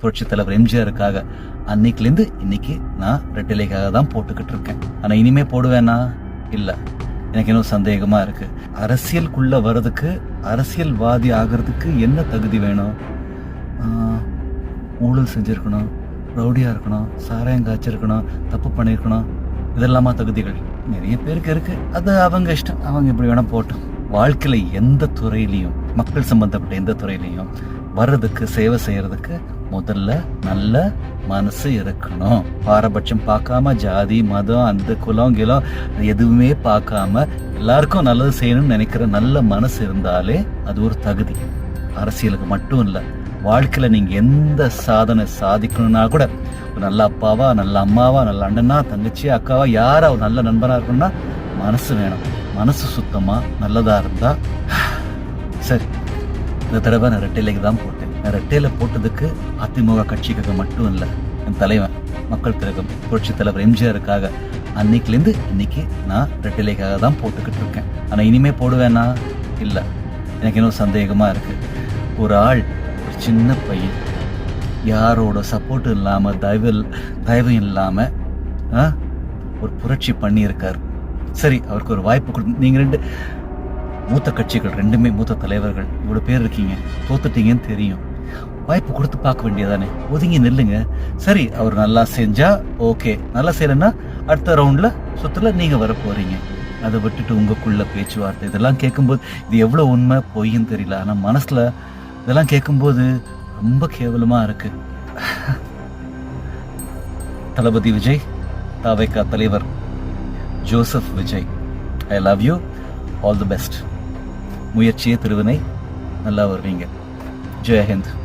புரட்சி தலைவர் எம்ஜிஆருக்காக அன்னைக்குலேருந்து இன்னைக்கு நான் ரெட்டிலைக்காக தான் போட்டுக்கிட்டு இருக்கேன். ஆனா இனிமே போடுவேனா இல்ல, எனக்கு இன்னும் சந்தேகமா இருக்கு. அரசியலுக்குள்ள வர்றதுக்கு, அரசியல்வாதி ஆகிறதுக்கு என்ன தகுதி வேணும்? ஊழல் செஞ்சிருக்கணும், ரவுடியா இருக்கணும், சாராயம் காய்ச்சிருக்கணும், தப்பு பண்ணிருக்கணும், இதெல்லாமா தகுதிகள்? நிறைய பேருக்கு இருக்கு. அது அவங்க இஷ்டம், அவங்க எப்படி வேணா போட்டோம். வாழ்க்கையில எந்த துறையிலையும், மக்கள் சம்பந்தப்பட்ட எந்த துறையிலையும் வர்றதுக்கு, சேவை செய்யறதுக்கு முதல்ல நல்ல மனசு இருக்கணும். பாரபட்சம் பார்க்காம, ஜாதி மதம் அந்த குலம் கிலம் எதுவுமே பார்க்காம எல்லாருக்கும் நல்லது செய்யணும்னு நினைக்கிற நல்ல மனசு இருந்தாலே அது ஒரு தகுதி. அரசியலுக்கு மட்டும் இல்லை, வாழ்க்கையில நீங்க எந்த சாதனை சாதிக்கணும்னா கூட ஒரு நல்ல அப்பாவா, நல்ல அம்மாவா, நல்ல அண்ணனா, தங்கச்சியா, அக்காவா, யாரா ஒரு நல்ல நண்பனா இருக்கணும்னா மனசு வேணும். மனசு சுத்தமா நல்லதா இருந்தா சரி. இந்த தடவை நான் ரெட்டையிலைக்கு தான் போட்டேன். நான் ரெட்டையில போட்டதுக்கு அதிமுக கட்சிக்காக மட்டும் இல்லை, என் தலைவன் மக்கள் திலகம் புரட்சி தலைவர் எம்ஜிஆருக்காக அன்னைக்குலேருந்து இன்னைக்கு நான் ரெட்டிலைக்காக தான் போட்டுக்கிட்டு இருக்கேன். ஆனா இனிமே போடுவேனா இல்ல, எனக்கு இன்னும் சந்தேகமா இருக்கு. ஒரு ஆள், ஒரு சின்ன பையன், யாரோட சப்போர்ட் இல்லாம, தயவு இல்லாம ஒரு புரட்சி பண்ணி இருக்காரு. சரி, அவருக்கு ஒரு வாய்ப்பு கொடுத்து, நீங்க ரெண்டு மூத்த கட்சிகள், ரெண்டுமே மூத்த தலைவர்கள், இவ்வளவு பேர் இருக்கீங்க, தோத்துட்டீங்கன்னு தெரியும், வாய்ப்பு கொடுத்து பார்க்க வேண்டியதானே? ஒதுங்கி நில்லுங்க. சரி, அவர் நல்லா செஞ்சா ஓகே, நல்லா செய்யலன்னா அடுத்த ரவுண்ட்ல சுத்துல நீங்க வர போறீங்க. அதை விட்டுட்டு உங்களுக்குள்ள பேச்சுவார்த்தை இதெல்லாம் கேட்கும்போது, இது எவ்வளவு உண்மை பொய்ன்னு தெரியல, ஆனா மனசுல இதெல்லாம் கேட்கும்போது ரொம்ப கேவலமா இருக்கு. தளபதி விஜய், தாவேகா தலைவர் Joseph Vijay, I love you, all the best. முயற்சியே திருவினை, நல்லா வருவீங்க. ஜெய் ஹிந்த்.